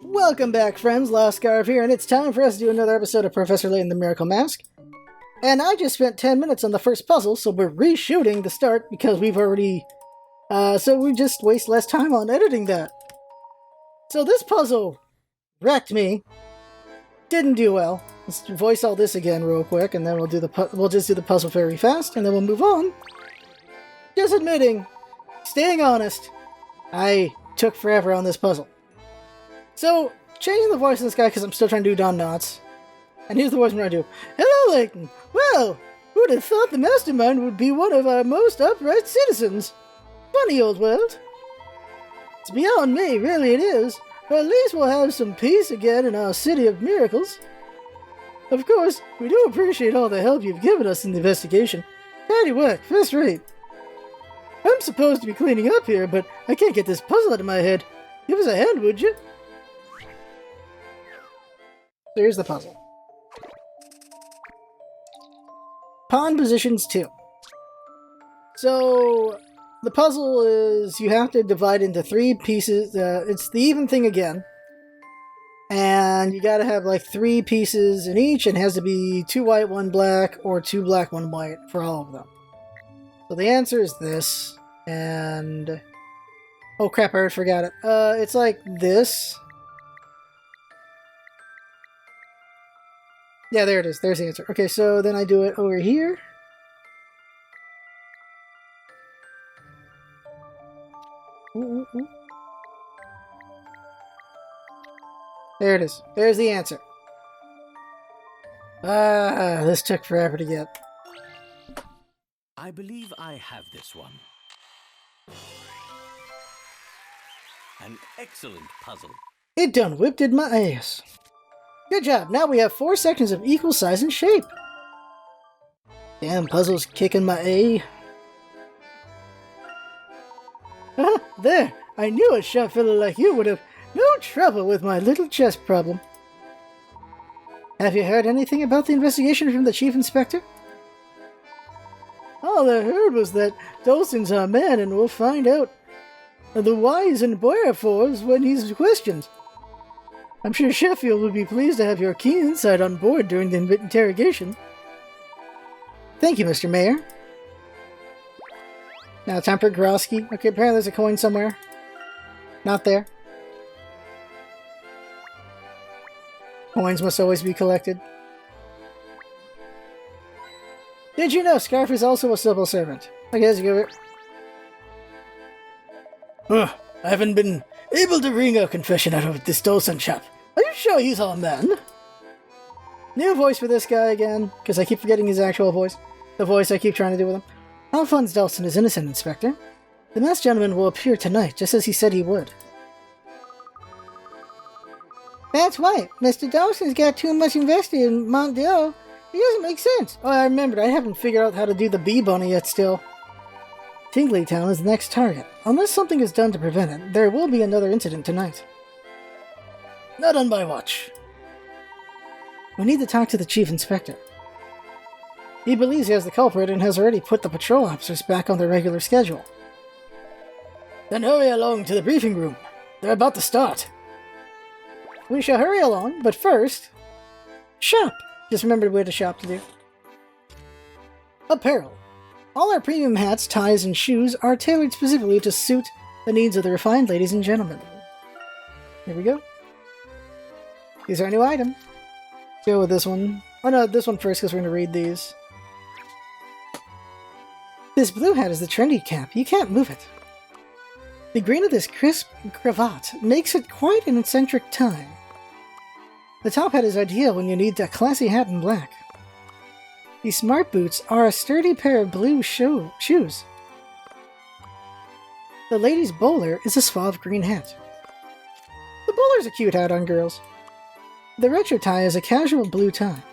Welcome back, friends. Lost Scarf here, and it's time for us to do another episode of Professor Layton the Miracle Mask. And I just spent 10 minutes on the first puzzle, so we're reshooting the start because we've already... so we just waste less time on editing that. So this puzzle wrecked me. Didn't do well. Let's voice all this again real quick, and then we'll just do the puzzle very fast, and then we'll move on. Just admitting, staying honest, I took forever on this puzzle. So, changing the voice of this guy because I'm still trying to do Don Knotts. And here's the voice I'm going to do. Hello, Layton. Well, who'd have thought the mastermind would be one of our most upright citizens? Funny old world. It's beyond me, really it is. But at least we'll have some peace again in our city of miracles. Of course, we do appreciate all the help you've given us in the investigation. Tidy work, first rate. I'm supposed to be cleaning up here, but I can't get this puzzle out of my head. Give us a hand, would you? So here's the puzzle. Pawn positions 2. So the puzzle is you have to divide into 3 pieces. It's the even thing again. And you gotta have like 3 pieces in each, and it has to be 2 white, 1 black, or 2 black, 1 white for all of them. So the answer is this, and... oh crap, I already forgot it. It's like this. Yeah, there it is. There's the answer. Okay, so then I do it over here. Ooh, ooh, ooh. There it is. There's the answer. Ah, this took forever to get. I believe I have this one. An excellent puzzle. It done whipped in my ass. Good job. Now we have 4 sections of equal size and shape. Damn, puzzle's kicking my A. There. I knew a sharp fellow like you would have no trouble with my little chess problem. Have you heard anything about the investigation from the Chief Inspector? All I heard was that Dawson's our man, and we'll find out the whys and wherefores when he's questioned. I'm sure Sheffield would be pleased to have your keen insight on board during the interrogation. Thank you, Mr. Mayor. Now time for Grosky. Okay, apparently there's a coin somewhere. Not there. Coins must always be collected. Did you know Scarf is also a civil servant? I guess you give it. I haven't been able to wring a confession out of this Dawson chap. Are you sure he's our man? New voice for this guy again, because I keep forgetting his actual voice. The voice I keep trying to do with him. Alphonse Dawson is innocent, Inspector. The masked gentleman will appear tonight, just as he said he would. That's right. Mr. Dawson's got too much invested in Monte. It doesn't make sense. Oh, I remembered. I haven't figured out how to do the bee bunny yet still. Tingley Town is the next target. Unless something is done to prevent it, there will be another incident tonight. Not on my watch. We need to talk to the Chief Inspector. He believes he has the culprit and has already put the patrol officers back on their regular schedule. Then hurry along to the briefing room. They're about to start. We shall hurry along, but first... shop! Just remember where to shop to do. Apparel. All our premium hats, ties, and shoes are tailored specifically to suit the needs of the refined ladies and gentlemen. Here we go. These are a new item. Let's go with this one. Oh no, this one first because we're going to read these. This blue hat is the trendy cap. You can't move it. The green of this crisp cravat makes it quite an eccentric tie. The top hat is ideal when you need a classy hat in black. These smart boots are a sturdy pair of blue shoes. The lady's bowler is a suave green hat. The bowler's a cute hat on girls. The retro tie is a casual blue tie.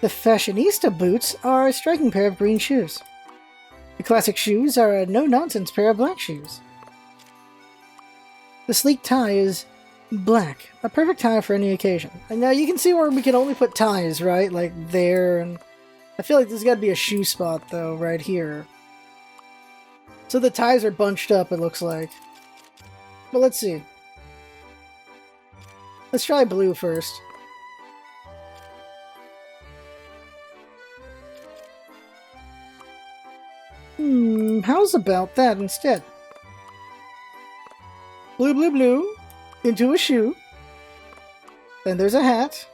The fashionista boots are a striking pair of green shoes. The classic shoes are a no-nonsense pair of black shoes. The sleek tie is black, a perfect tie for any occasion. And now you can see where we can only put ties, right? Like there, and I feel like there's got to be a shoe spot though, right here. So the ties are bunched up, it looks like. But let's see. Let's try blue first. How's about that instead? Blue, blue, blue. Into a shoe. Then there's a hat.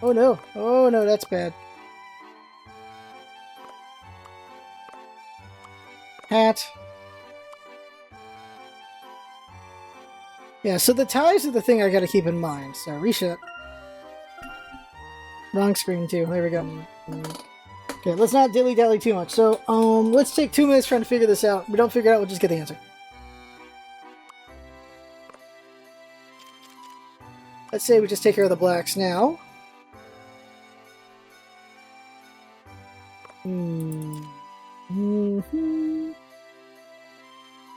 Oh no. Oh no, that's bad. Hat. Yeah, so the ties are the thing I gotta keep in mind. So, reset. Wrong screen too. There we go. Okay, let's not dilly-dally too much. So, let's take 2 minutes trying to figure this out. If we don't figure it out, we'll just get the answer. Let's say we just take care of the blacks now.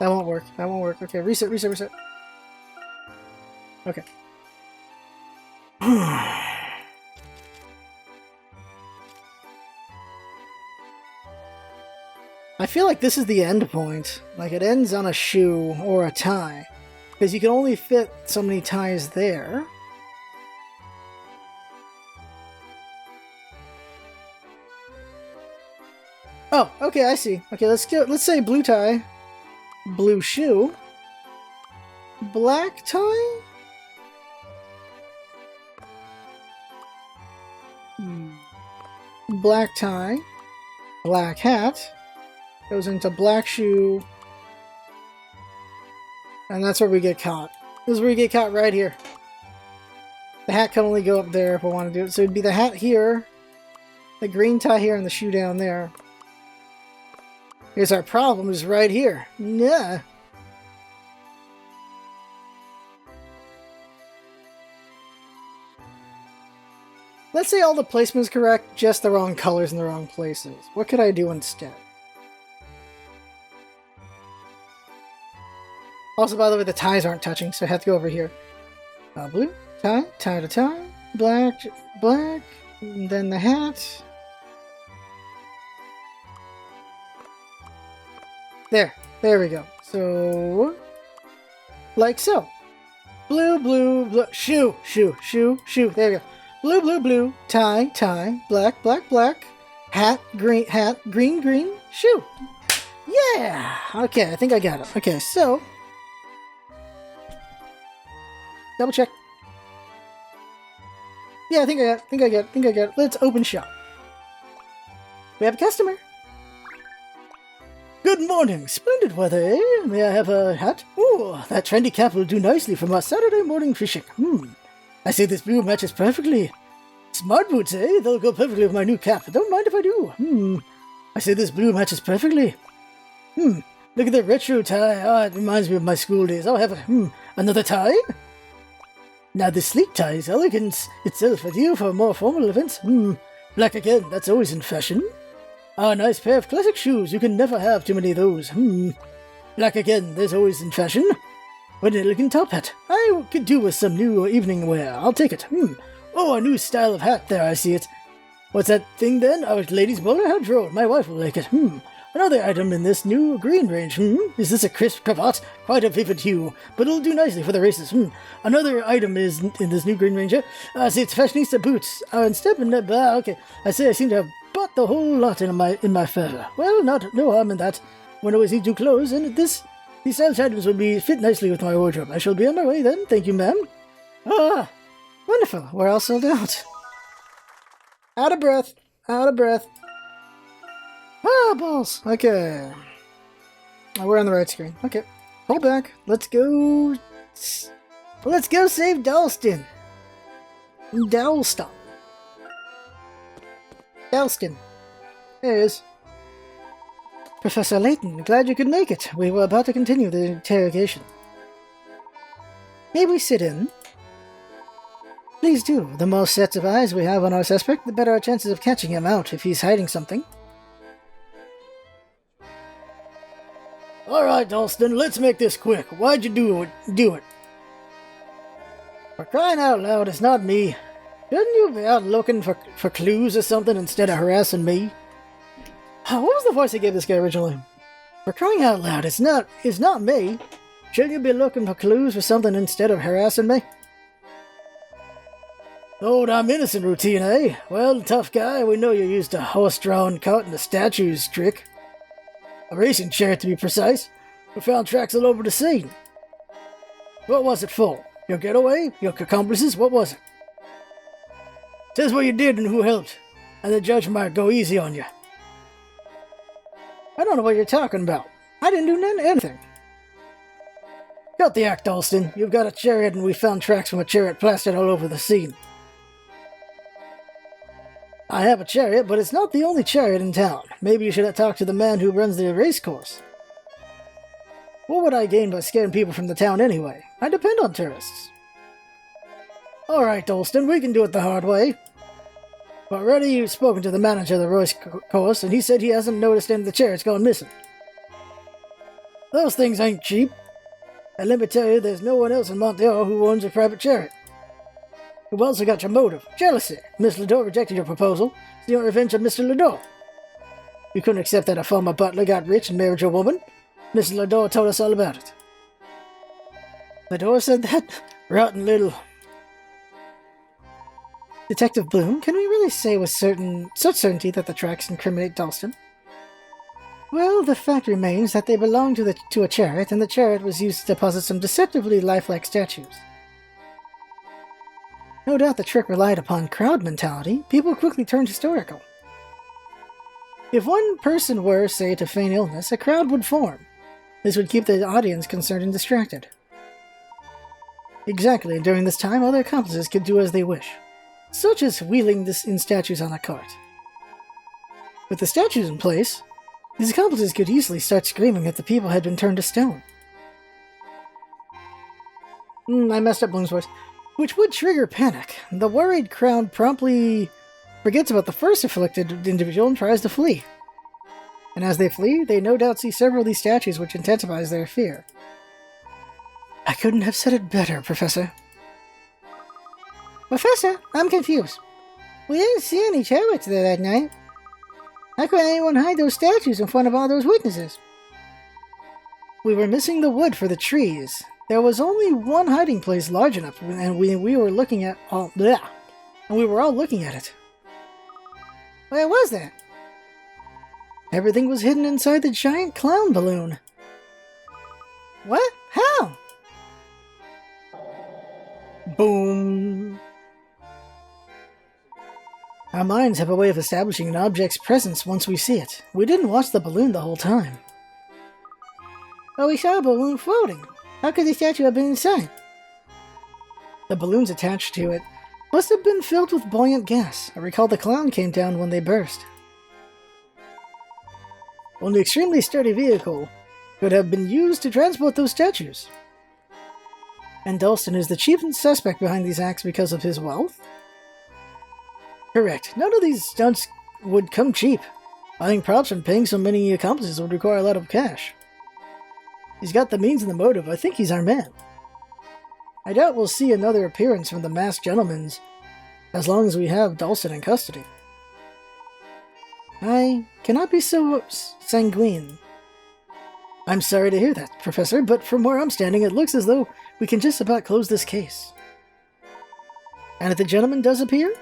That won't work. That won't work. Okay, reset, reset, reset. Okay. I feel like this is the end point. Like it ends on a shoe or a tie. Because you can only fit so many ties there. Oh, okay, I see. Okay, let's say blue tie, blue shoe, black tie? Black tie, black hat, goes into black shoe, and that's where we get caught. This is where we get caught right here. The hat can only go up there if I want to do it. So it'd be the hat here, the green tie here, and the shoe down there. Here's our problem, is right here. Yeah. Let's say all the placement is correct, just the wrong colors in the wrong places. What could I do instead? Also, by the way, the ties aren't touching, so I have to go over here. Blue, tie, tie to tie, black, black, and then the hat. There we go. So, like so. Blue, blue, blue, shoe, shoe, shoe, shoe. There we go. Blue, blue, blue, tie, tie, black, black, black, hat, green, green, shoe. Yeah! Okay, I think I got it. Okay, so, double check. Yeah, I think I got it. Let's open shop. We have a customer. Good morning. Splendid weather, eh? May I have a hat? Ooh, that trendy cap will do nicely for my Saturday morning fishing. I say this blue matches perfectly. Smart boots, eh? They'll go perfectly with my new cap. Don't mind if I do. I say this blue matches perfectly. Look at the retro tie. Ah, it reminds me of my school days. I'll have another tie. Now this sleek tie is elegance itself with you for more formal events. Black again, that's always in fashion. Ah, nice pair of classic shoes. You can never have too many of those. Black again, there's always in fashion. What an elegant top hat. I could do with some new evening wear. I'll take it. Oh, a new style of hat. There, I see it. What's that thing then? Oh, it's ladies' bowler? How droll. My wife will like it. Another item in this new green range. Is this a crisp cravat? Quite a vivid hue, but it'll do nicely for the races. Another item is in this new green range. See, it's fashionista boots. Instead of okay. I say I seem to have bought the whole lot in my fur. Well, no harm in that. One always needs new clothes, and these stylish items will fit nicely with my wardrobe. I shall be on my way then. Thank you, ma'am. Ah, wonderful. We're all sold out. Out of breath. Out of breath. Ah, balls. Okay. Oh, we're on the right screen. Okay. Hold back. Let's go. Let's go save Dalston. Dalston. Dalston. There he is. Professor Layton, glad you could make it. We were about to continue the interrogation. May we sit in? Please do. The more sets of eyes we have on our suspect, the better our chances of catching him out if he's hiding something. Alright, Dalston, let's make this quick. Why'd you do it? For crying out loud, it's not me. Shouldn't you be out looking for clues or something instead of harassing me? What was the voice I gave this guy originally? For crying out loud, it's not me. Shouldn't you be looking for clues for something instead of harassing me? Oh, I'm innocent routine, eh? Well, tough guy, we know you're used to horse-drawn cart and the statues trick. A racing chariot, to be precise. We found tracks all over the scene. What was it for? Your getaway? Your accomplices? What was it? Says what you did and who helped, and the judge might go easy on you. I don't know what you're talking about. I didn't do anything. Cut the act, Dalston. You've got a chariot and we found tracks from a chariot plastered all over the scene. I have a chariot, but it's not the only chariot in town. Maybe you should have talked to the man who runs the race course. What would I gain by scaring people from the town anyway? I depend on tourists. Alright, Dalston, we can do it the hard way. But already you've spoken to the manager of the race course, and he said he hasn't noticed any of the chariots gone missing. Those things ain't cheap. And let me tell you, there's no one else in Monte who owns a private chariot. You've also got your motive, jealousy. Miss Lador rejected your proposal, so you're revenge of Mr. Lador. You couldn't accept that a former butler got rich and married your woman. Mr. Lador told us all about it. Lador said that? Rotten little... Detective Bloom, can we really say with such certainty that the tracks incriminate Dalston? Well, the fact remains that they belong to a chariot, and the chariot was used to deposit some deceptively lifelike statues. No doubt the trick relied upon crowd mentality. People quickly turned historical. If one person were, say, to feign illness, a crowd would form. This would keep the audience concerned and distracted. Exactly, and during this time, other accomplices could do as they wish, such as wheeling in statues on a cart. With the statues in place, these accomplices could easily start screaming that the people had been turned to stone. I messed up Bloom's voice. Which would trigger panic. The worried crowd promptly forgets about the first afflicted individual and tries to flee. And as they flee, they no doubt see several of these statues, which intensifies their fear. I couldn't have said it better, Professor. Professor, I'm confused. We didn't see any chariots there that night. How could anyone hide those statues in front of all those witnesses? We were missing the wood for the trees. There was only one hiding place large enough, and we were looking at all. Bleh, and we were all looking at it. Where was that? Everything was hidden inside the giant clown balloon. What? How? Boom. Our minds have a way of establishing an object's presence once we see it. We didn't watch the balloon the whole time. Oh, we saw a balloon floating. How could the statue have been inside? The balloons attached to it must have been filled with buoyant gas. I recall the clown came down when they burst. Only an extremely sturdy vehicle could have been used to transport those statues. And Dalston is the chief suspect behind these acts because of his wealth? Correct. None of these stunts would come cheap. Buying props and paying so many accomplices would require a lot of cash. He's got the means and the motive. I think he's our man. I doubt we'll see another appearance from the masked gentlemen as long as we have Dalston in custody. I cannot be so sanguine. I'm sorry to hear that, Professor, but from where I'm standing, it looks as though we can just about close this case. And if the gentleman does appear?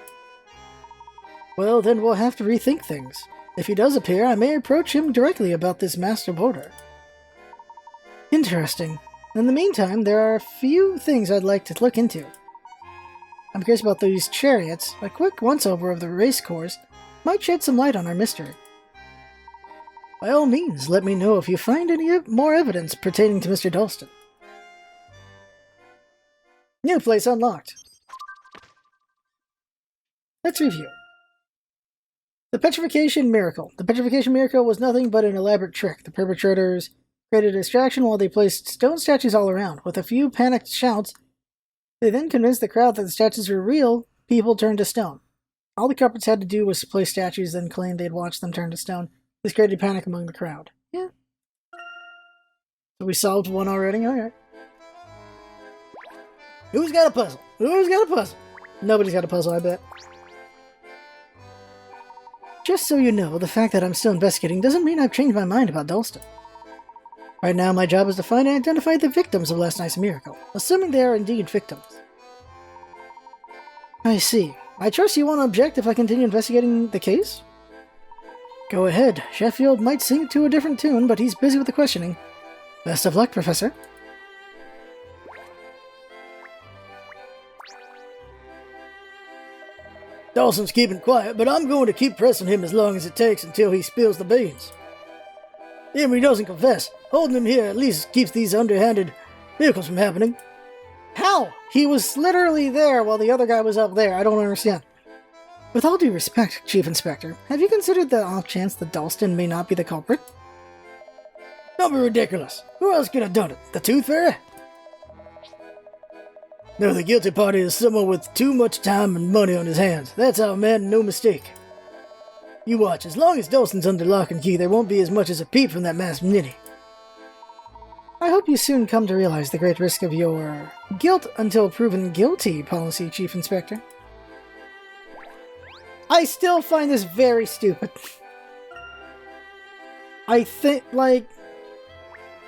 Well, then we'll have to rethink things. If he does appear, I may approach him directly about this master boarder. Interesting. In the meantime, there are a few things I'd like to look into. I'm curious about these chariots. A quick once-over of the race course might shed some light on our mystery. By all means, let me know if you find any more evidence pertaining to Mr. Dalston. New place unlocked. Let's review. The Petrification Miracle. The Petrification Miracle was nothing but an elaborate trick. The perpetrators created a distraction while they placed stone statues all around. With a few panicked shouts, they then convinced the crowd that the statues were real. People turned to stone. All the culprits had to do was place statues, then claimed they'd watched them turn to stone. This created panic among the crowd. Yeah. So we solved one already? Alright. Who's got a puzzle? Who's got a puzzle? Nobody's got a puzzle, I bet. Just so you know, the fact that I'm still investigating doesn't mean I've changed my mind about Dalston. Right now, my job is to find and identify the victims of last night's miracle, assuming they are indeed victims. I see. I trust you won't object if I continue investigating the case? Go ahead. Sheffield might sing to a different tune, but he's busy with the questioning. Best of luck, Professor. Dawson's keeping quiet, but I'm going to keep pressing him as long as it takes until he spills the beans. Even if he doesn't confess, holding him here at least keeps these underhanded miracles from happening. How? He was literally there while the other guy was up there. I don't understand. With all due respect, Chief Inspector, have you considered the off chance that Dalston may not be the culprit? Don't be ridiculous. Who else could have done it? The Tooth Fairy? No, the guilty party is someone with too much time and money on his hands. That's our man, no mistake. You watch, as long as Dalston's under lock and key, there won't be as much as a peep from that masked ninny. I hope you soon come to realize the great risk of your guilt until proven guilty policy, Chief Inspector. I still find this very stupid. I think, like,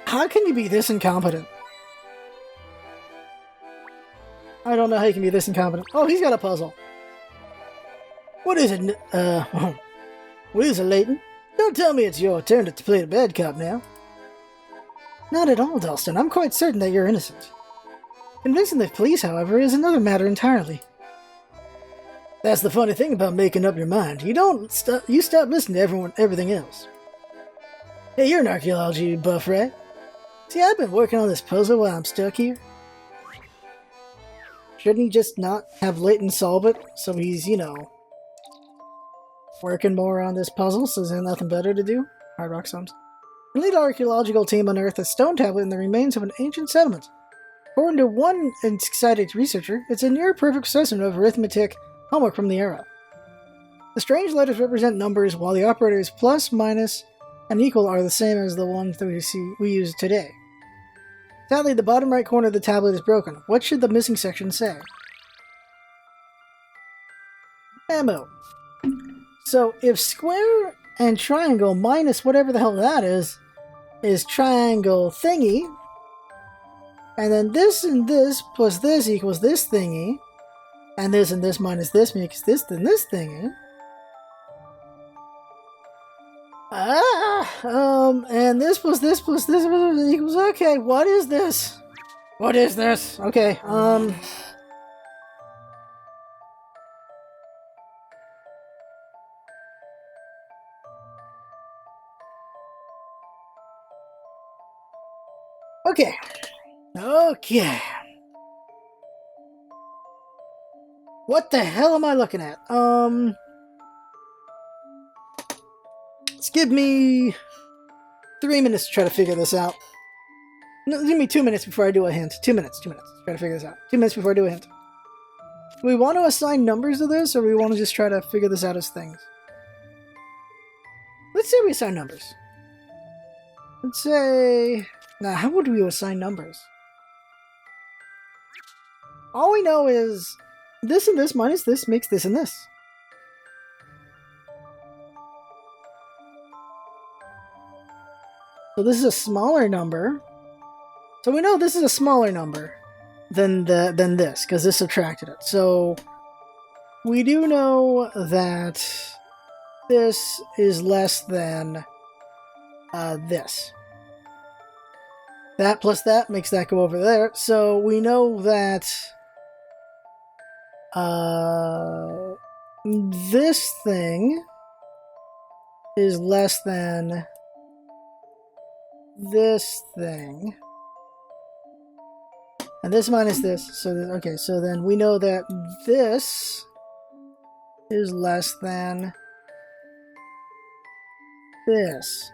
how can you be this incompetent? I don't know how you can be this incompetent. Oh, he's got a puzzle. What is it, what is it, Layton? Don't tell me it's your turn to play the bad cop now. Not at all, Dalston. I'm quite certain that you're innocent. Convincing the police, however, is another matter entirely. That's the funny thing about making up your mind. You stop listening to everything else. Hey, you're an archaeology buff, right? See, I've been working on this puzzle while I'm stuck here. Shouldn't he just not have Layton solve it, so he's, you know, working more on this puzzle, so there's nothing better to do? Hard rock sums. The lead archaeological team unearthed a stone tablet in the remains of an ancient settlement. According to one excited researcher, it's a near-perfect specimen of arithmetic homework from the era. The strange letters represent numbers, while the operators plus, minus, and equal are the same as the ones that we use today. Sadly, the bottom right corner of the tablet is broken. What should the missing section say? Ammo. So, if square and triangle minus whatever the hell that is triangle thingy, and then this and this plus this equals this thingy, and this minus this makes this, then this thingy. And this plus this equals, okay, what is this? What is this? Okay, Okay. Okay. What the hell am I looking at? Let's give me 3 minutes to try to figure this out. No, give me 2 minutes before I do a hint. 2 minutes. Try to figure this out. 2 minutes before I do a hint. Do we want to assign numbers to this, or do we want to just try to figure this out as things? Let's say we assign numbers. Let's say... Now, how would we assign numbers? All we know is this and this minus this makes this and this. So this is a smaller number. So we know this is a smaller number than this, because this subtracted it. So we do know that this is less than this. That plus that makes that go over there. So we know that this thing is less than this thing. And this minus this. So okay, so then we know that this is less than this.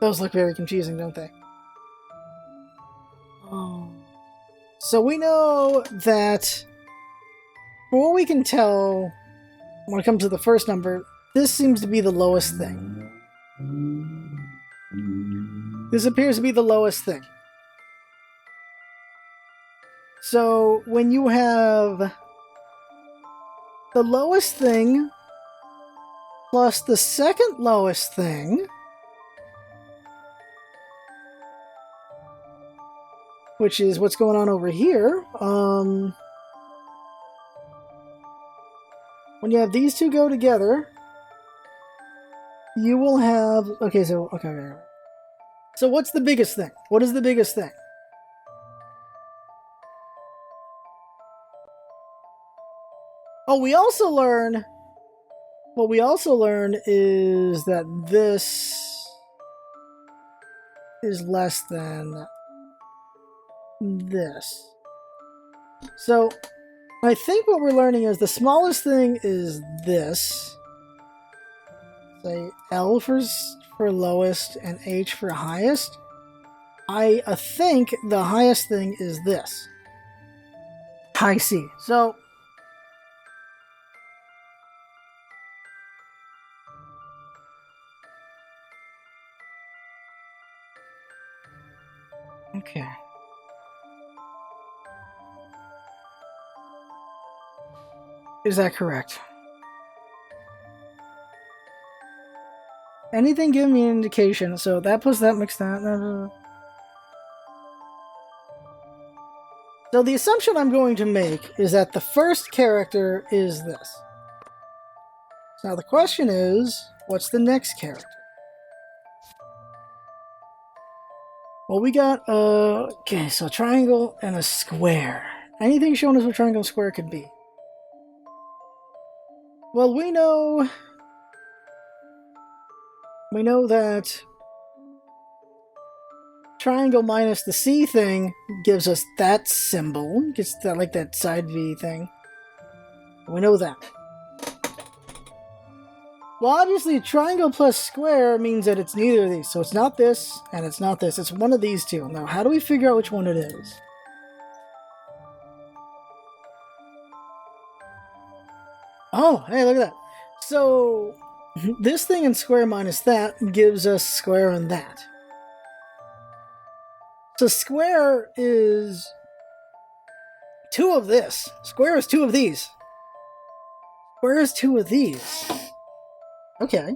Those look very confusing, don't they? So we know that, from what we can tell, when it comes to the first number, this seems to be the lowest thing. This appears to be the lowest thing. So when you have the lowest thing plus the second lowest thing, which is what's going on over here. When you have these two go together, you will have... Okay, so... Okay. So what's the biggest thing? What is the biggest thing? Oh, we also learn... What we also learn is that this is less than this. So, I think what we're learning is the smallest thing is this. Say L for lowest and H for highest. I think the highest thing is this. High C. So, okay. Is that correct? Anything give me an indication. So that plus that makes that. So the assumption I'm going to make is that the first character is this. Now the question is, what's the next character? Well, we got okay, so a triangle and a square. Anything showing us what triangle and square could be? Well, we know that triangle minus the C thing gives us that symbol. Gets that, like that side V thing. We know that. Well, obviously, triangle plus square means that it's neither of these. So it's not this, and it's not this. It's one of these two. Now, how do we figure out which one it is? Oh, hey, look at that. So, this thing and square minus that gives us square and that. So square is two of this. Square is two of these. Square is two of these. Okay.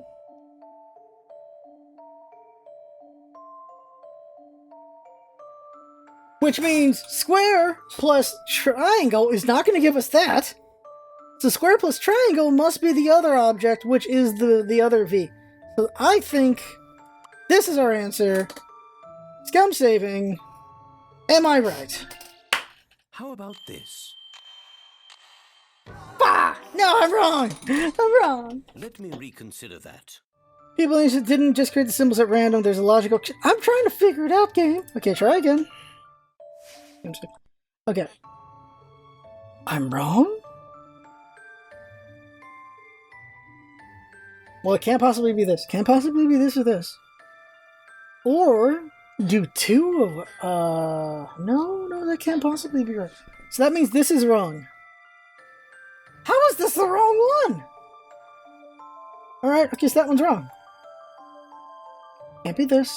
Which means square plus triangle is not going to give us that. So square plus triangle must be the other object, which is the other V. So I think this is our answer. Scum saving. Am I right? How about this? Bah! No, I'm wrong! I'm wrong! Let me reconsider that. People didn't just create the symbols at random. There's a logical... I'm trying to figure it out, game. Okay, try again. Okay. I'm wrong? Well, it can't possibly be this. Can't possibly be this or this. Or do two of... No, that can't possibly be right. So that means this is wrong. How is this the wrong one? Alright, okay, so that one's wrong. Can't be this.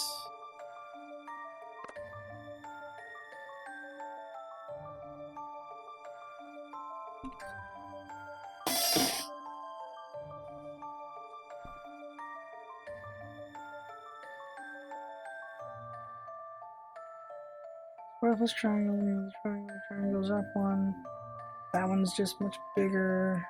Square plus triangle, triangle goes up one. That one's just much bigger.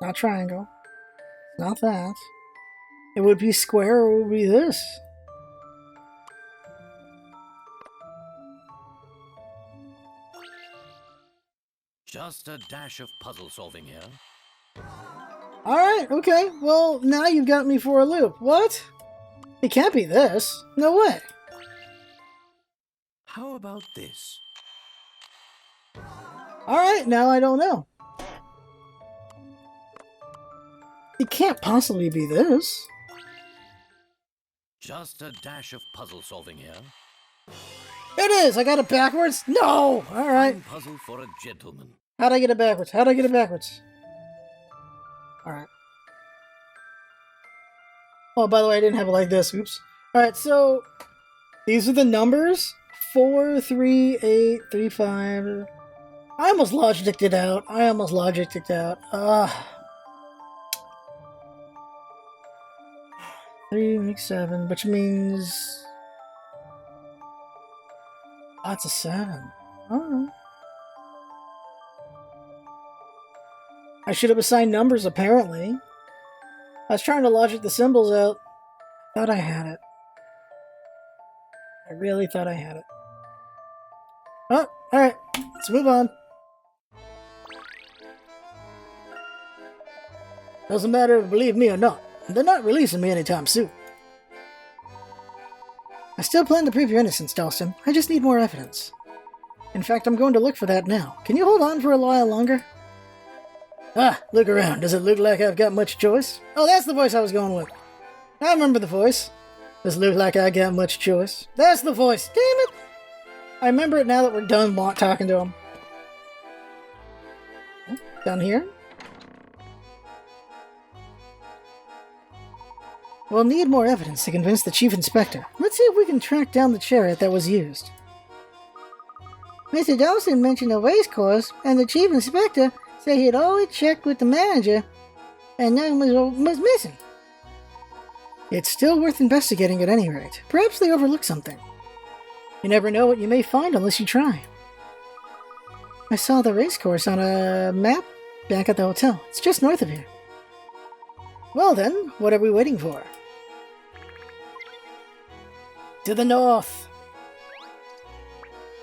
Not triangle. Not that. It would be square or it would be this. Just a dash of puzzle solving here. Alright, okay. Well, now you've got me for a loop. What? It can't be this. No way. How about this? Alright, now I don't know. It can't possibly be this. Just a dash of puzzle solving here. It is! I got it backwards? No! Alright. Puzzle for a gentleman. How'd I get it backwards? How'd I get it backwards? Alright. Oh, by the way, I didn't have it like this. Oops. Alright, so these are the numbers. 4, 3, 8, 3, 5. I almost logicked it out. 3 makes 7, which means... That's a 7. Alright. I should have assigned numbers, apparently. I was trying to logic the symbols out. Thought I had it. I really thought I had it. Oh, alright. Let's move on. Doesn't matter if you believe me or not. They're not releasing me anytime soon. I still plan to prove your innocence, Dalston. I just need more evidence. In fact, I'm going to look for that now. Can you hold on for a while longer? Ah, look around. Does it look like I've got much choice? Oh, that's the voice I was going with. I remember the voice. Does it look like I got much choice? That's the voice. Damn it! I remember it now that we're done talking to him. Down here? We'll need more evidence to convince the Chief Inspector. Let's see if we can track down the chariot that was used. Mr. Dawson mentioned a race course, and the Chief Inspector said he had always checked with the manager, and nothing was missing. It's still worth investigating at any rate. Perhaps they overlooked something. You never know what you may find unless you try. I saw the race course on a map back at the hotel. It's just north of here. Well then, what are we waiting for? To the north!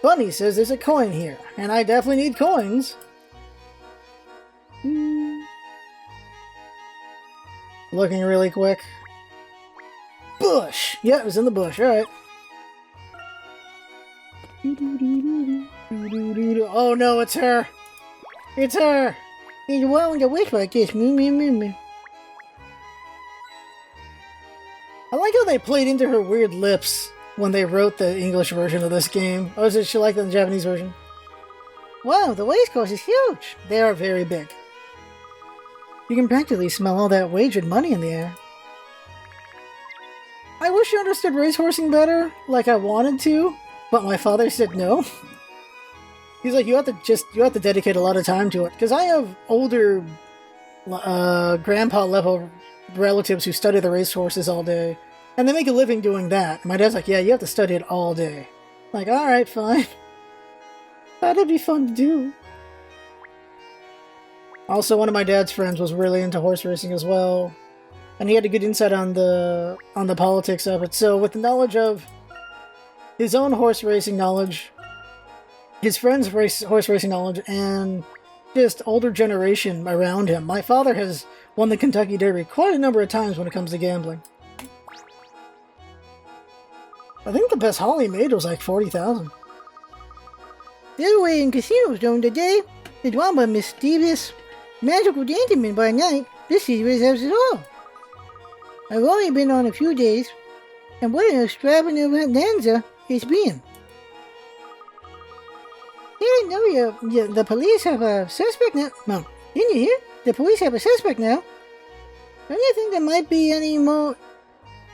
Bunny says there's a coin here, and I definitely need coins. Looking really quick. Bush! Yeah, it was in the bush, alright. Oh no, it's her! It's her! You're willing to wait like this. I like how they played into her weird lips when they wrote the English version of this game. Oh, is it she like the Japanese version? Wow, the race course is huge! They are very big. You can practically smell all that wagered money in the air. I wish I understood racehorsing better, like I wanted to, but my father said no. He's like, you have to dedicate a lot of time to it. Because I have older grandpa level relatives who study the racehorses all day. And they make a living doing that. My dad's like, yeah, you have to study it all day. I'm like, alright, fine. That'd be fun to do. Also, one of my dad's friends was really into horse racing as well. And he had a good insight on the politics of it. So with the knowledge of his own horse racing knowledge, his friends' horse racing knowledge, and just older generation around him, my father has won the Kentucky Derby quite a number of times when it comes to gambling. I think the best haul he made was like 40,000. The other way in casinos during the day is one by mischievous, magical gentlemen by night. This series has it all. I've only been on a few days, and what an extravaganza it's been. Didn't know the police have a suspect now. No, didn't you hear? The police have a suspect now. Don't you think there might be any more?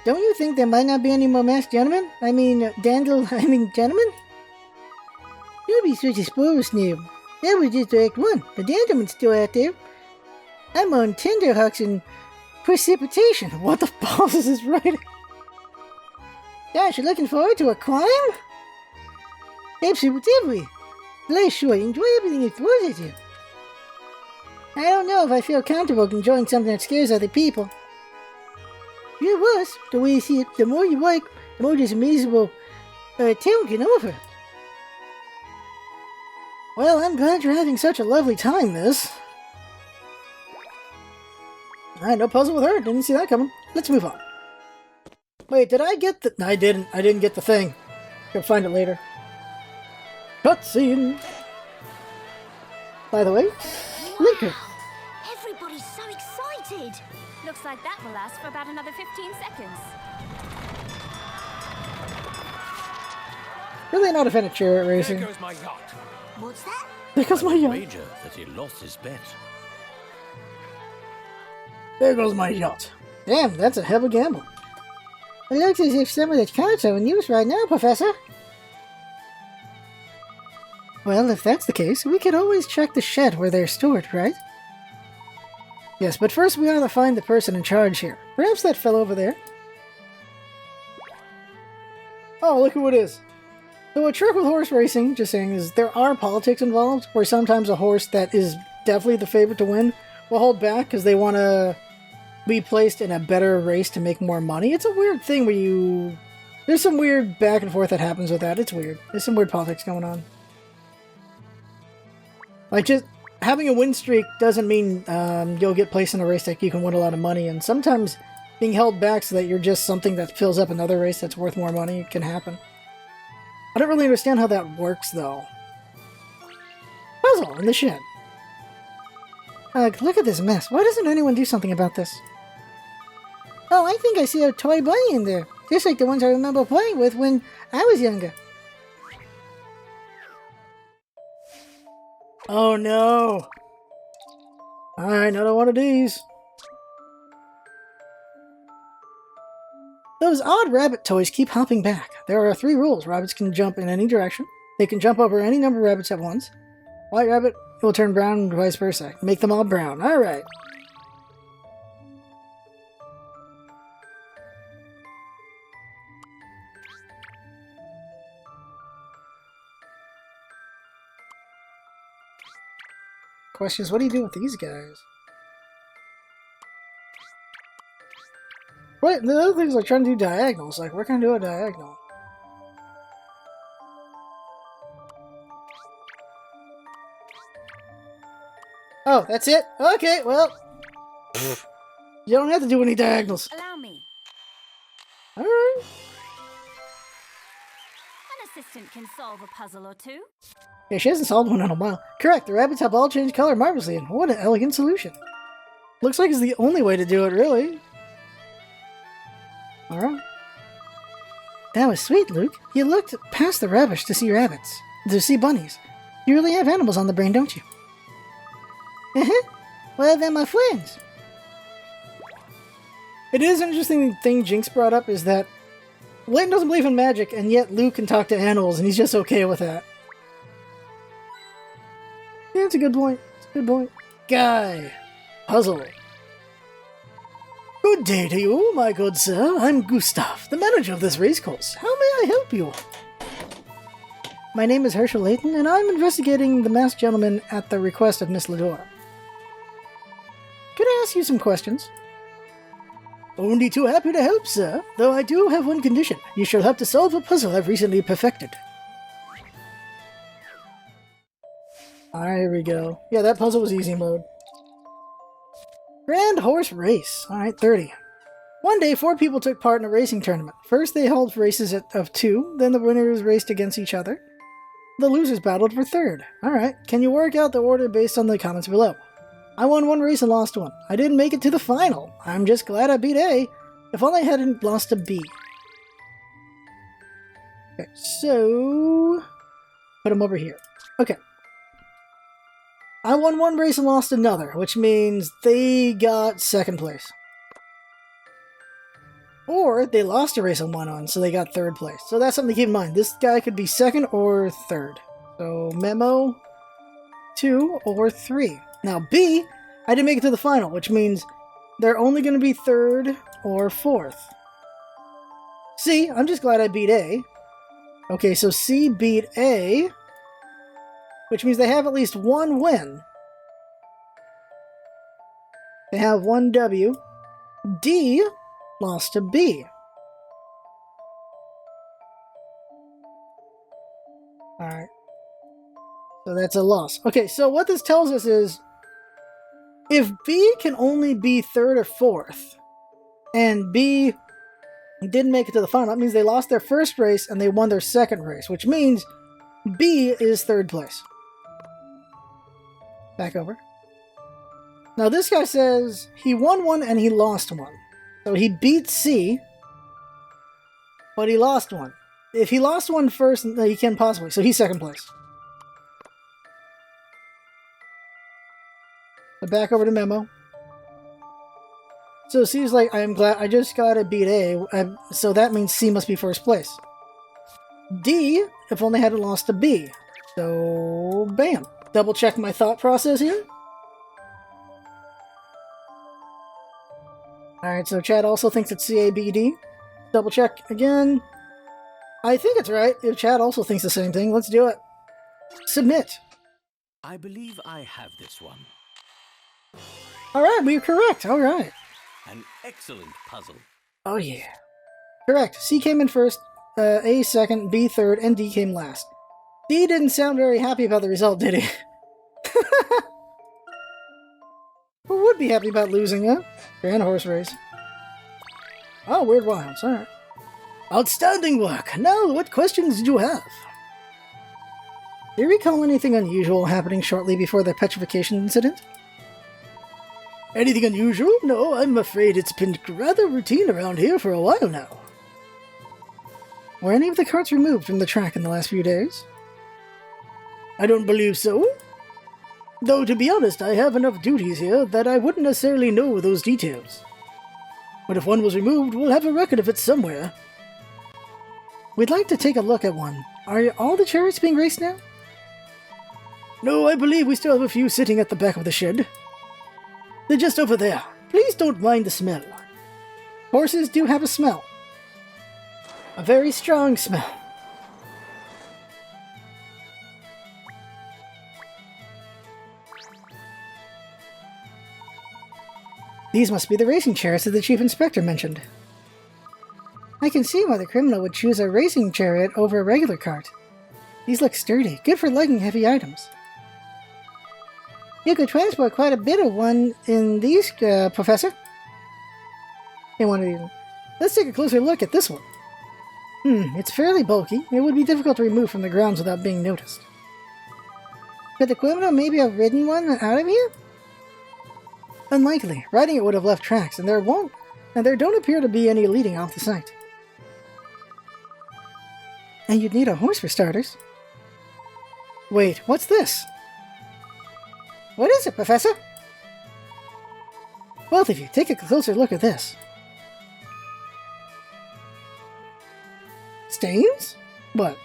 Don't you think there might not be any more masked gentlemen? Gentlemen? You'll be such a spoiler snob. That was just Act 1. The gentleman's still out there. I'm on tenderhooks and precipitation. What the balls is this writing? Gosh, you're looking forward to a crime? Absolutely. Life short, enjoy everything it throws at you. I don't know if I feel comfortable enjoying something that scares other people. You're worse, the way you see it. The more you work, the more this miserable town can offer. Well, I'm glad you're having such a lovely time, miss. Alright, no puzzle with her. Didn't see that coming. Let's move on. Wait, did I get the... No, I didn't. I didn't get the thing. I'll find it later. Cutscene! By the way, Lincoln. Everybody's so excited! Looks like that will last for about another 15 seconds. Really not a fan of chariot There racing. goes my yacht. What's that? There goes my yacht. Wager that he lost his bet. There goes my yacht. Damn, that's a hell of a gamble. It looks as if some of the cards are in use right now, Professor. Well, if that's the case, we could always check the shed where they're stored, right? Yes, but first we ought to find the person in charge here. Perhaps that fellow over there. Oh, look who it is. So a trick with horse racing, just saying, is there are politics involved, where sometimes a horse that is definitely the favorite to win will hold back because they want to be placed in a better race to make more money. It's a weird thing where you... There's some weird back and forth that happens with that. It's weird. There's some weird politics going on. Like, just having a win streak doesn't mean you'll get placed in a race that you can win a lot of money, and sometimes being held back so that you're just something that fills up another race that's worth more money can happen. I don't really understand how that works, though. Puzzle in the shed. Look at this mess. Why doesn't anyone do something about this? Oh, I think I see a toy bunny in there. Just like the ones I remember playing with when I was younger. Oh no! Alright, another one of these. Those odd rabbit toys keep hopping back. There are 3 rules. Rabbits can jump in any direction. They can jump over any number of rabbits at once. White rabbit will turn brown and vice versa. Make them all brown. Alright. Question is, what do you do with these guys? Wait, the other things like trying to do diagonals. Like, we're gonna do a diagonal. Oh, that's it? Okay, well. You don't have to do any diagonals. Allow me. Alright. An assistant can solve a puzzle or two. Yeah, she hasn't solved one in a while. Correct, the rabbits have all changed color marvelously, and what an elegant solution. Looks like it's the only way to do it, really. Alright. That was sweet, Luke. You looked past the rubbish to see rabbits. To see bunnies. You really have animals on the brain, don't you? Well, they're my friends. It is an interesting thing Jinx brought up, is that Layton doesn't believe in magic, and yet Luke can talk to animals, and he's just okay with that. Yeah, it's a good point. It's a good point. Guy. Puzzle. Good day to you, my good sir. I'm Gustav, the manager of this racecourse. How may I help you? My name is Herschel Layton, and I'm investigating the masked gentleman at the request of Miss Lador. Could I ask you some questions? Only too happy to help, sir. Though I do have one condition. You shall have to solve a puzzle I've recently perfected. Alright, here we go. Yeah, that puzzle was easy mode. Grand Horse Race. Alright, 30. One day, 4 people took part in a racing tournament. First, they held races of 2, then the winners raced against each other. The losers battled for 3rd. Alright, can you work out the order based on the comments below? I won 1 race and lost 1. I didn't make it to the final. I'm just glad I beat A. If only I hadn't lost to B. Okay, so... put him over here. Okay. I won 1 race and lost another, which means they got 2nd place. Or they lost a race and won on, so they got 3rd place. So that's something to keep in mind. This guy could be 2nd or 3rd. So memo 2 or 3. Now B, I didn't make it to the final, which means they're only going to be 3rd or 4th. C, I'm just glad I beat A. Okay, so C beat A, which means they have at least 1 win. They have 1 W. D lost to B. Alright. So that's a loss. Okay, so what this tells us is, if B can only be 3rd or 4th, and B didn't make it to the final, that means they lost their first race and they won their 2nd race, which means B is 3rd place. Back over. Now this guy says he won 1 and he lost 1. So he beat C, but he lost 1. If he lost 1 first, he can possibly. So he's 2nd place. So back over to memo. So C's like, I just got to beat A, so that means C must be 1st place. D, if only hadn't lost to B. So, bam. Double check my thought process here. Alright, so Chad also thinks it's CABD. Double check again. I think it's right. If Chad also thinks the same thing, let's do it. Submit. I believe I have this one. Alright, we're correct. Alright. An excellent puzzle. Oh yeah. Correct. C came in first, A second, B third, and D came last. D didn't sound very happy about the result, did he? Who would be happy about losing, huh? Grand horse race. Oh, weird wilds. Alright. Outstanding work! Now, what questions did you have? Do you recall anything unusual happening shortly before the petrification incident? Anything unusual? No, I'm afraid it's been rather routine around here for a while now. Were any of the carts removed from the track in the last few days? I don't believe so. Though, to be honest, I have enough duties here that I wouldn't necessarily know those details. But if one was removed, we'll have a record of it somewhere. We'd like to take a look at one. Are all the chariots being raced now? No, I believe we still have a few sitting at the back of the shed. They're just over there. Please don't mind the smell. Horses do have a smell. A very strong smell. These must be the racing chariots that the Chief Inspector mentioned. I can see why the criminal would choose a racing chariot over a regular cart. These look sturdy, good for lugging heavy items. You could transport quite a bit of one in these, Professor. In one of these. Let's take a closer look at this one. It's fairly bulky. It would be difficult to remove from the grounds without being noticed. Could the criminal maybe have ridden one out of here? Unlikely. Riding it would have left tracks, and there don't appear to be any leading off the site. And you'd need a horse for starters. Wait, what's this? What is it, Professor? Both of you, take a closer look at this. Stains? What?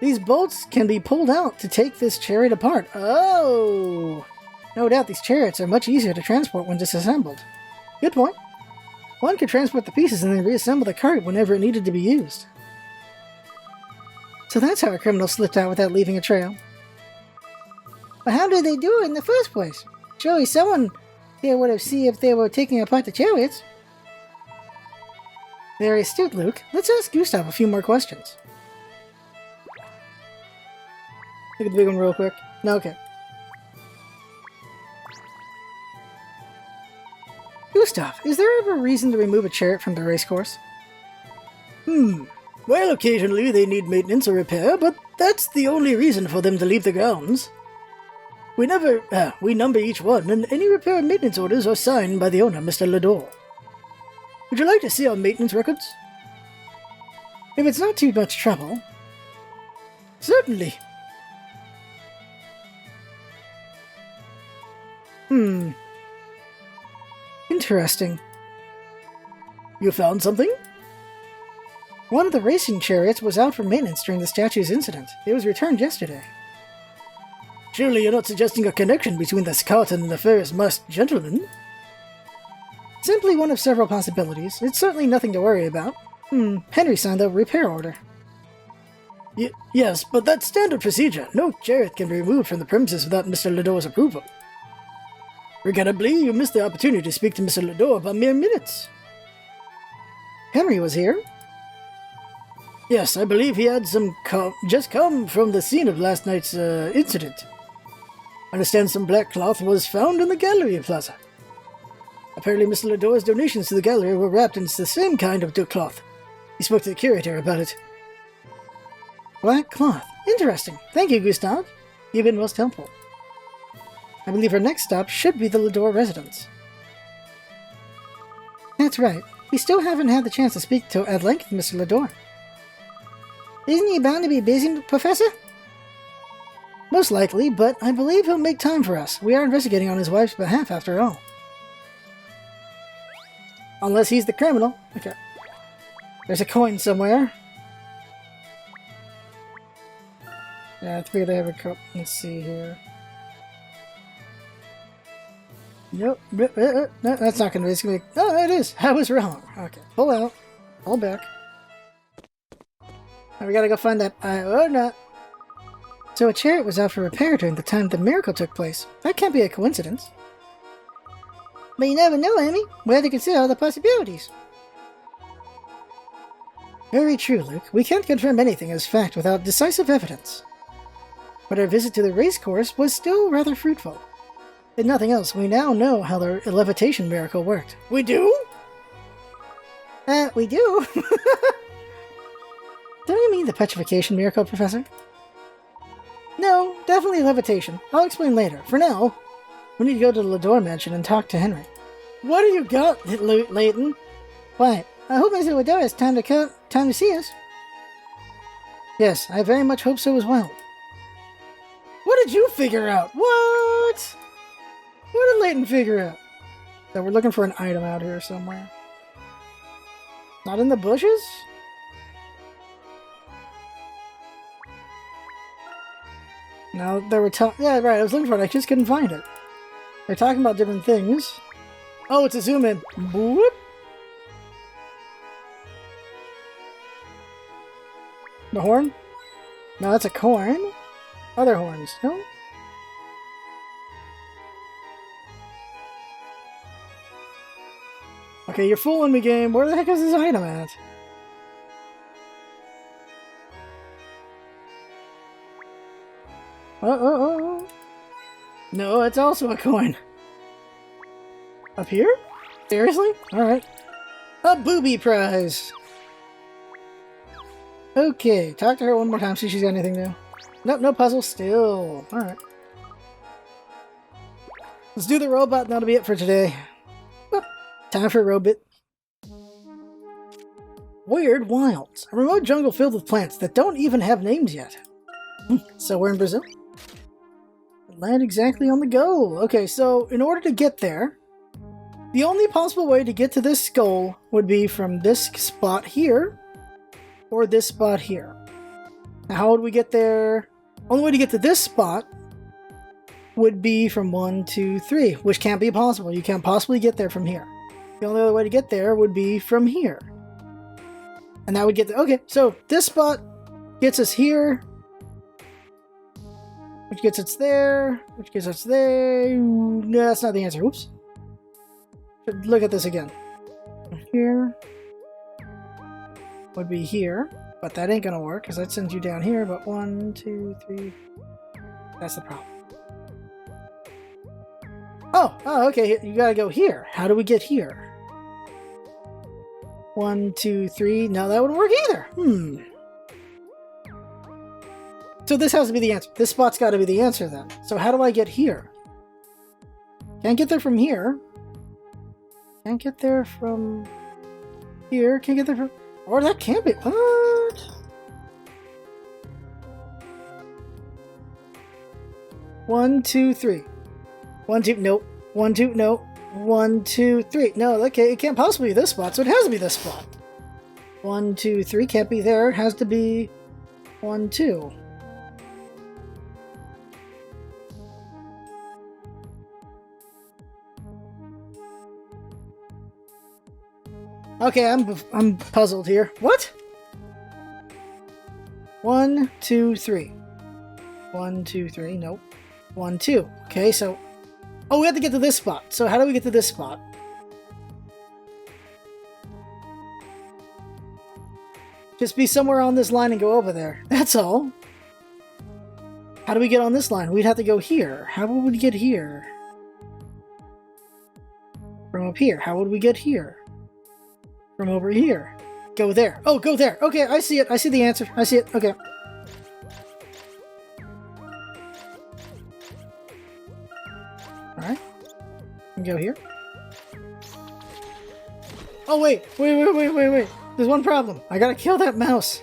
These bolts can be pulled out to take this chariot apart. Oh! No doubt these chariots are much easier to transport when disassembled. Good point. One could transport the pieces and then reassemble the cart whenever it needed to be used. So that's how a criminal slipped out without leaving a trail. But how did they do it in the first place? Surely someone here would have seen if they were taking apart the chariots. Very astute, Luke. Let's ask Gustav a few more questions. Look at the big one real quick. No, okay. Gustav, is there ever a reason to remove a chariot from the racecourse? Well, occasionally they need maintenance or repair, but that's the only reason for them to leave the grounds. We number each one, and any repair and maintenance orders are signed by the owner, Mr. Lador. Would you like to see our maintenance records? If it's not too much trouble. Certainly. Interesting. You found something? One of the racing chariots was out for maintenance during the statue's incident. It was returned yesterday. Surely you're not suggesting a connection between this cart and the nefarious masked gentleman? Simply one of several possibilities. It's certainly nothing to worry about. Henry signed the repair order. Yes, but that's standard procedure. No chariot can be removed from the premises without Mr. Lador's approval. Regrettably, you missed the opportunity to speak to Mr. Lador by mere minutes. Henry was here? Yes, I believe he had just come from the scene of last night's incident. I understand some black cloth was found in the gallery plaza. Apparently Mr. Lador's donations to the gallery were wrapped in the same kind of cloth. He spoke to the curator about it. Black cloth. Interesting. Thank you, Gustav. You've been most helpful. I believe our next stop should be the Lador residence. That's right. We still haven't had the chance to speak to at length Mr. Lador. Isn't he bound to be busy, Professor? Most likely, but I believe he'll make time for us. We are investigating on his wife's behalf, after all. Unless he's the criminal. Okay. There's a coin somewhere. Yeah, I figured they have a couple. Let's see here. Nope. No, that's not gonna be. It's gonna be. Oh, it is. I was wrong. Okay. Pull out. Pull back. Now we gotta go find that. Oh, no. So a chariot was out for repair during the time the miracle took place. That can't be a coincidence. But you never know, Amy. We have to consider all the possibilities. Very true, Luke. We can't confirm anything as fact without decisive evidence. But our visit to the race course was still rather fruitful. If nothing else, we now know how the levitation miracle worked. We do? We do? Don't you mean the petrification miracle, Professor? No, definitely levitation. I'll explain later. For now, we need to go to the Lador mansion and talk to Henry. What do you got, Layton? Why, I hope Mr. Lador has time to see us. Yes, I very much hope so as well. What did you figure out? What? What did Layton figure out? So we're looking for an item out here somewhere. Not in the bushes? No, they were yeah, right, I was looking for it, I just couldn't find it. They're talking about different things. Oh, it's a zoom in. Boop. The horn? No, that's a corn. Other horns, no? Okay, you're fooling me, game. Where the heck is this item at? Oh. No, it's also a coin. Up here? Seriously? Alright. A booby prize! Okay, talk to her one more time, see if she's got anything new. Nope, no puzzle still. Alright. Let's do the robot and that'll be it for today. Oh, time for a robot. Weird Wilds. A remote jungle filled with plants that don't even have names yet. So we're in Brazil? Land exactly on the goal. Okay, so in order to get there, the only possible way to get to this skull would be from this spot here, or this spot here. Now, how would we get there? Only way to get to this spot would be from 1, 2, 3, which can't be possible. You can't possibly get there from here. The only other way to get there would be from here. And that would get there. Okay, so this spot gets us here, which gets us there, which gets us there. No, that's not the answer. Oops. Look at this again. Here would be here, but that ain't gonna work because that sends you down here. But 1, 2, 3. That's the problem. Oh, okay. You gotta go here. How do we get here? 1, 2, 3. No, that wouldn't work either. So this has to be the answer. This spot's got to be the answer then. So how do I get here? Can't get there from here. Can't get there from here. Can't get there from... Or that can't be... What? One, two, three. 1, 2, nope. 1, 2, nope. 1, 2, 3. No, okay, it can't possibly be this spot, so it has to be this spot. 1, 2, 3 can't be there. It has to be 1, 2. Okay, I'm puzzled here. What? 1, 2, 3. 1, 2, 3. Nope. 1, 2. Okay, so... Oh, we have to get to this spot. So how do we get to this spot? Just be somewhere on this line and go over there. That's all. How do we get on this line? We'd have to go here. How would we get here? From up here. How would we get here? From over here. Go there. Oh, go there. Okay, I see it. I see the answer. I see it. Okay. Alright. Go here. Oh, wait. Wait. There's one problem. I gotta kill that mouse.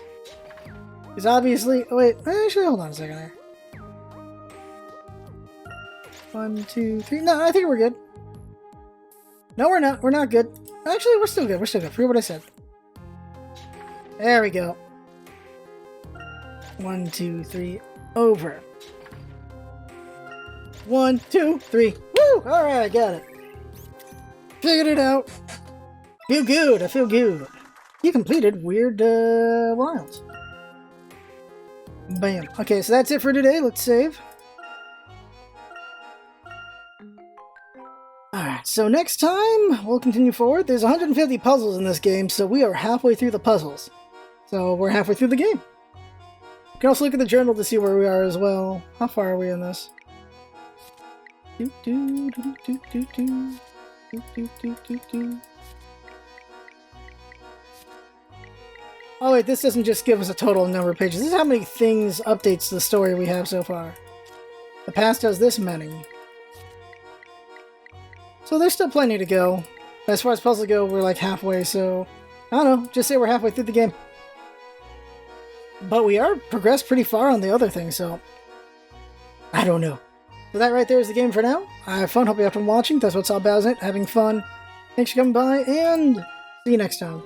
Because obviously... Oh, wait. Actually, hold on a second there. 1, 2, 3. No, I think we're good. No, we're not. We're not good. Actually, we're still good. We're still good. Forget what I said. There we go. 1, 2, 3. over. 1, 2, 3. Woo! Alright, got it. Figured it out. Feel good, I feel good. You completed Weird Wilds. Bam. Okay, so that's it for today. Let's save. Alright, so next time we'll continue forward. There's 150 puzzles in this game, so we are halfway through the puzzles. So we're halfway through the game. You can also look at the journal to see where we are as well. How far are we in this? Oh wait, this doesn't just give us a total number of pages. This is how many things, updates to the story we have so far. The past does this many. So there's still plenty to go. As far as puzzles go, we're like halfway, so... I don't know, just say we're halfway through the game. But we are progressed pretty far on the other things, so... I don't know. So that right there is the game for now. I have fun, hope you have fun watching. That's what's all about it, having fun. Thanks for coming by, and see you next time.